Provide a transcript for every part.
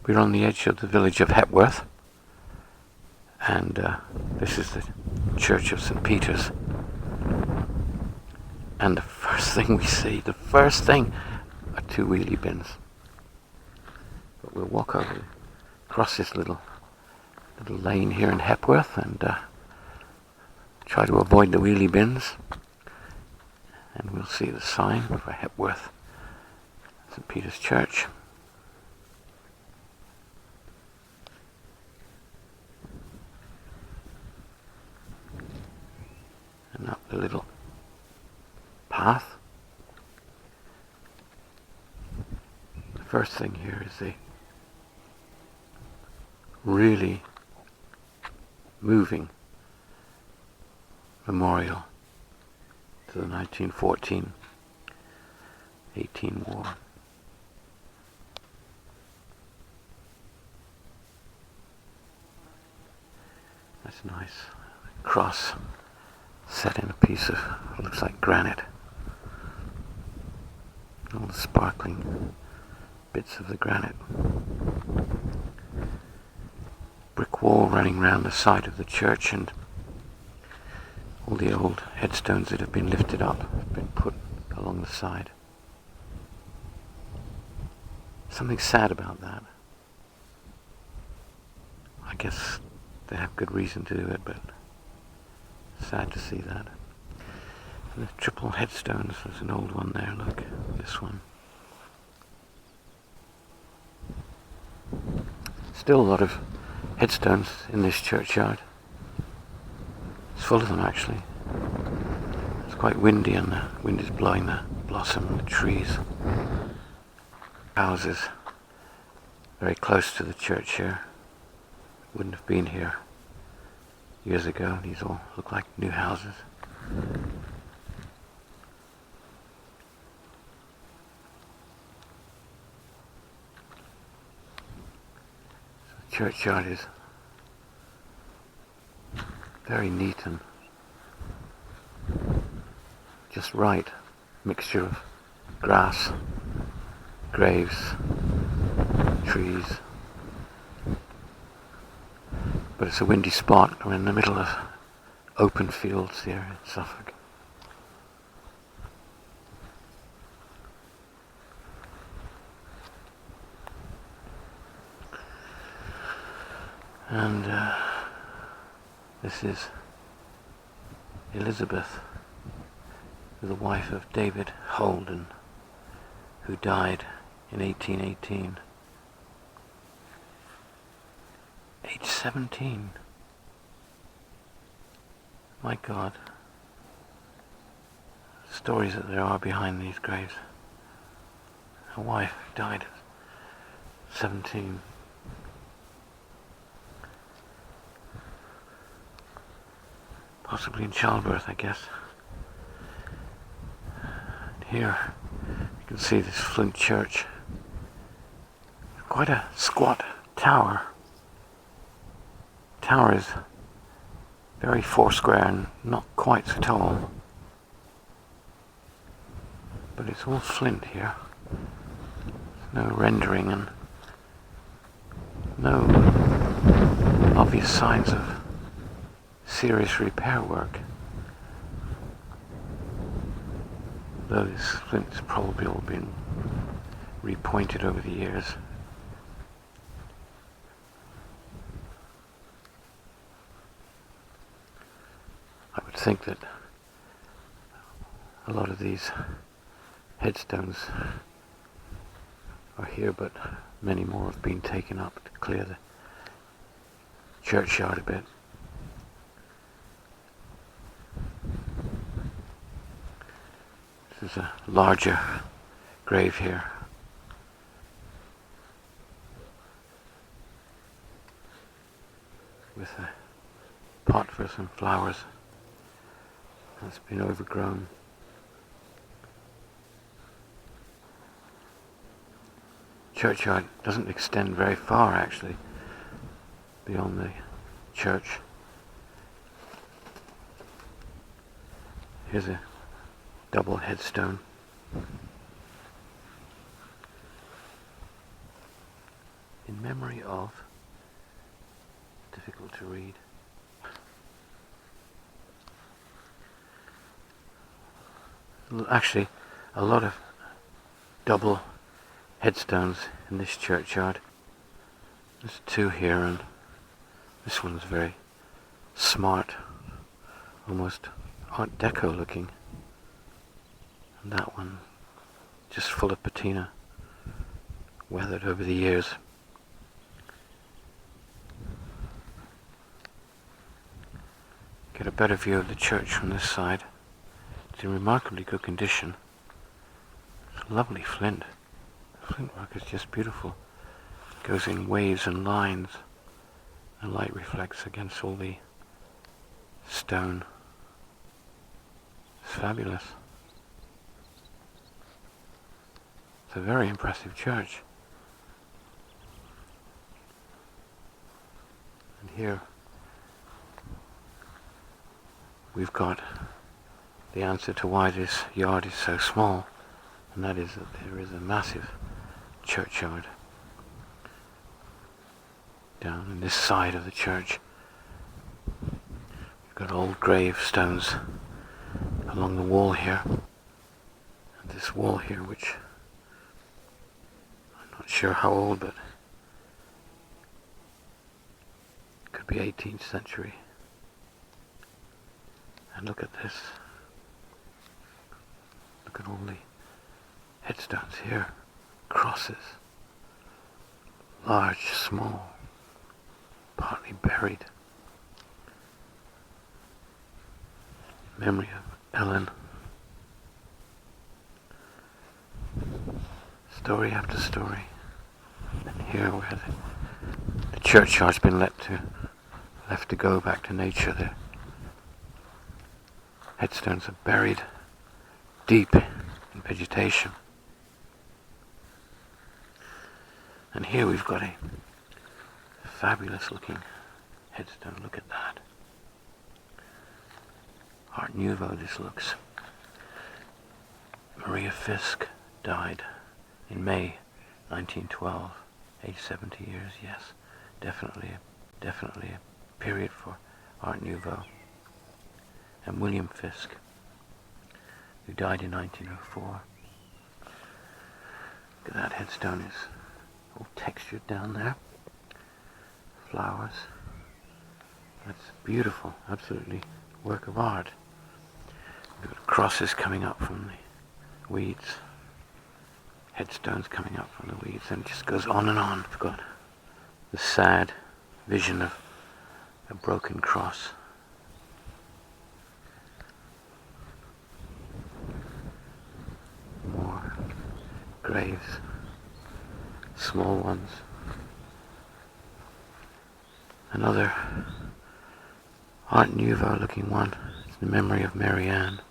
We're on the edge of the village of Hepworth, and this is the Church of St. Peter's. And the first thing we see, are two wheelie bins. But we'll walk across this little lane here in Hepworth and try to avoid the wheelie bins. And we'll see the sign for Hepworth St. Peter's Church. And up the little path. The first thing here is the really moving memorial to the 1914-18 war. That's nice. Cross set in a piece of what looks like granite. All the sparkling bits of the granite. Brick wall running round the side of the church, and all the old headstones that have been lifted up have been put along the side. Something sad about that. I guess they have good reason to do it, but sad to see that. And the triple headstones, there's an old one there, look, this one. Still a lot of headstones in this churchyard. It's full of them actually. It's quite windy and the wind is blowing the blossom and the trees. Houses very close to the church here. Wouldn't have been here years ago. These all look like new houses. So the churchyard is very neat and just right. Mixture of grass, graves, trees. But it's a windy spot. We're in the middle of open fields here in Suffolk. And this is Elizabeth, the wife of David Holden, who died in 1818. Age 17. My God. Stories that there are behind these graves. A wife died at 17. Possibly in childbirth, I guess. And here you can see this flint church. Quite a squat tower. Tower is very foursquare and not quite so tall. But it's all flint here. There's no rendering and no obvious signs of serious repair work. Though this flint has probably all been repointed over the years. I would think that a lot of these headstones are here, but many more have been taken up to clear the churchyard a bit. This is a larger grave here. With a pot for some flowers. That's been overgrown. Churchyard doesn't extend very far actually beyond the church. Here's a double headstone. In memory of, difficult to read, actually a lot of double headstones in this churchyard. There's two here, and this one's very smart, almost Art Deco looking, and that one just full of patina, weathered over the years. Get a better view of the church from this side. It's in remarkably good condition. It's lovely flint. The flint work is just beautiful. It goes in waves and lines. The light reflects against all the stone. It's fabulous. It's a very impressive church. And here we've got the answer to why this yard is so small, and that is that there is a massive churchyard down in this side of the church. We've got old gravestones along the wall here, and this wall here, which I'm not sure how old, but could be 18th century. And look at this. Look at all the headstones here. Crosses. Large, small, partly buried. Memory of Ellen. Story after story. And here where the churchyard's been left to go back to nature. The headstones are buried deep in vegetation. And here we've got a fabulous looking headstone. Look at that. Art Nouveau this looks. Maria Fisk died in May 1912, aged 70 years. Yes, definitely a period for Art Nouveau. And William Fisk, who died in 1904. Look at that headstone, is all textured down there. Flowers. That's beautiful, absolutely work of art. We've got crosses coming up from the weeds. Headstones coming up from the weeds, and it just goes on and on. We've got the sad vision of a broken cross. More graves, small ones. Another Art Nouveau looking one. It's the memory of Mary Ann,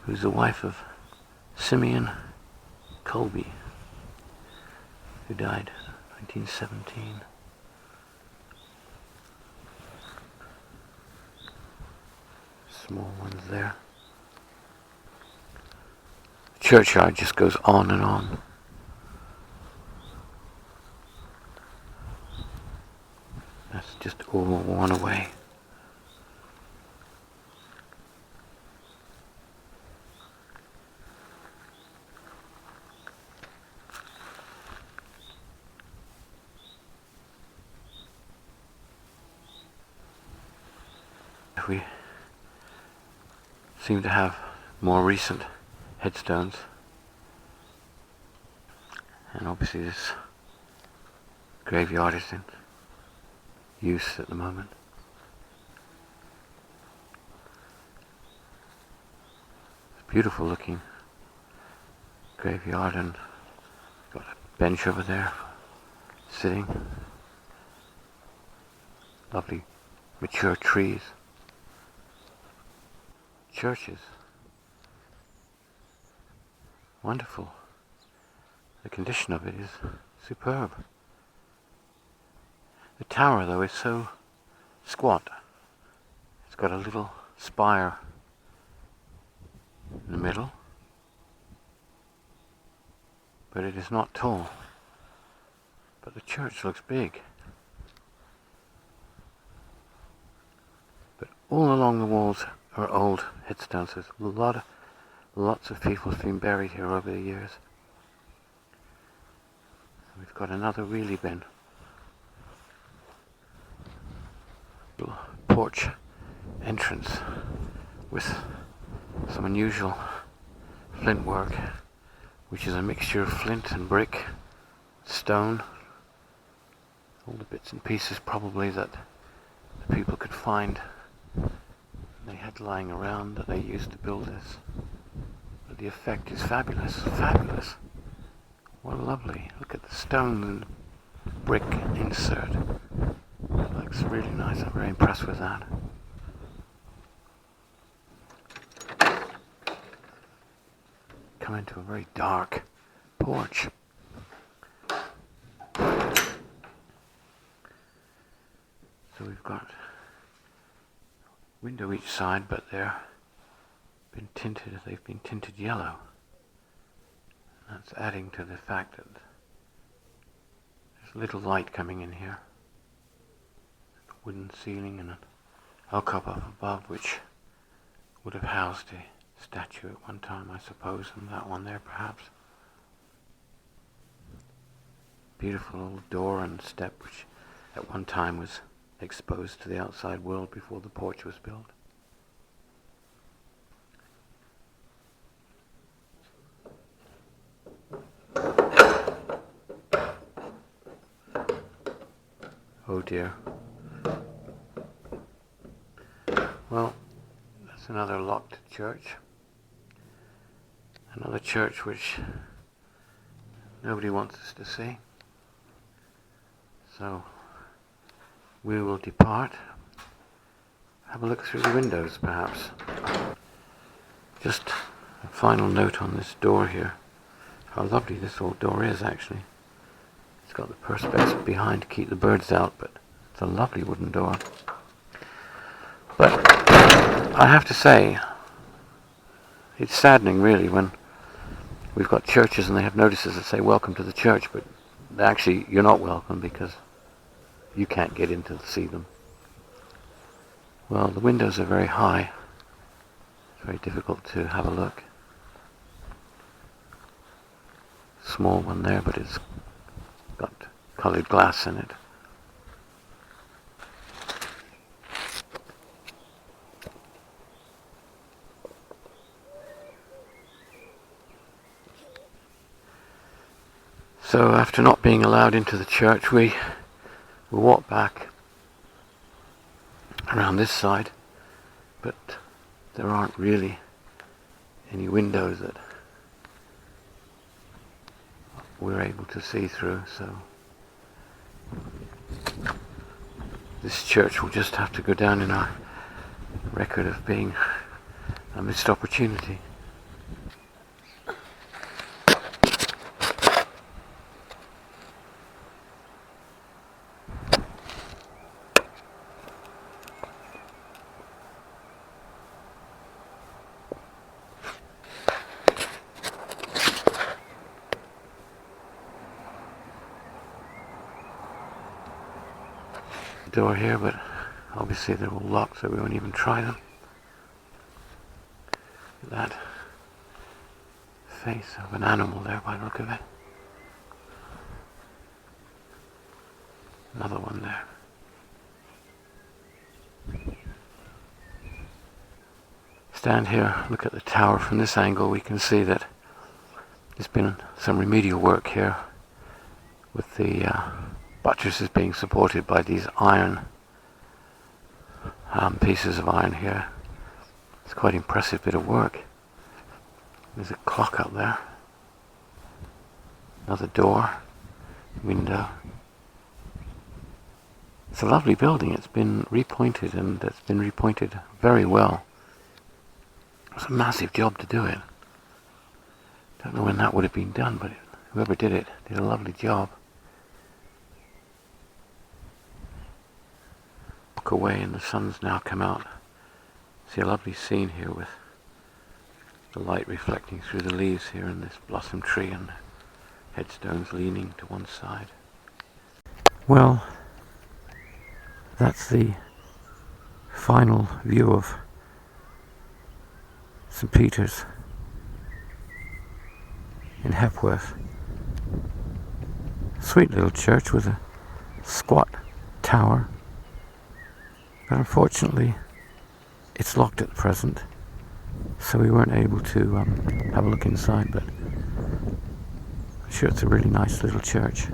who's the wife of Simeon Colby, who died in 1917. Small ones there. The churchyard just goes on and on. That's just all worn away. We seem to have more recent headstones, and obviously this graveyard is in use at the moment. It's a beautiful looking graveyard, and got a bench over there sitting. Lovely mature trees. Churches. Wonderful. The condition of it is superb. The tower, though, is so squat. It's got a little spire in the middle, but it is not tall. But the church looks big. But all along the walls are old headstones. There's lots of people have been buried here over the years. We've got another wheelie bin. Little porch entrance with some unusual flint work, which is a mixture of flint and brick, stone, all the bits and pieces probably that the people could find they had lying around that they used to build this. But the effect is fabulous, fabulous. What lovely. Look at the stone and brick insert. It looks really nice. I'm very impressed with that. Come into a very dark porch. So we've got window each side, but they've been tinted yellow. That's adding to the fact that there's little light coming in here. A wooden ceiling and an alcove up above, which would have housed a statue at one time, I suppose, and that one there perhaps. Beautiful old door and step, which at one time was exposed to the outside world before the porch was built. Oh dear. Well, that's another locked church. Another church which nobody wants us to see. So we will depart. Have a look through the windows perhaps. Just a final note on this door here. How lovely this old door is actually. It's got the perspex behind to keep the birds out, but it's a lovely wooden door. But I have to say, it's saddening really when we've got churches and they have notices that say welcome to the church, but actually you're not welcome because you can't get in to see them. Well, the windows are very high. It's very difficult to have a look. Small one there, but it's got coloured glass in it. So after not being allowed into the church, we walk back around this side, but there aren't really any windows that we're able to see through, so this church will just have to go down in our record of being a missed opportunity. Door here, but obviously they're all locked, so we won't even try them. Look at that face of an animal there by the look of it. Another one there. Stand here, look at the tower from this angle. We can see that there's been some remedial work here with the buttresses being supported by these iron pieces of iron here. It's quite an impressive bit of work. There's a clock up there. Another door, window. It's a lovely building. It's been repointed, and it's been repointed very well. It's a massive job to do it. Don't know when that would have been done, but whoever did it did a lovely job. Walk away and the sun's now come out. See a lovely scene here with the light reflecting through the leaves here in this blossom tree and headstones leaning to one side. Well, that's the final view of St. Peter's in Hepworth. Sweet little church with a squat tower, but unfortunately it's locked at present, so we weren't able to have a look inside, but I'm sure it's a really nice little church.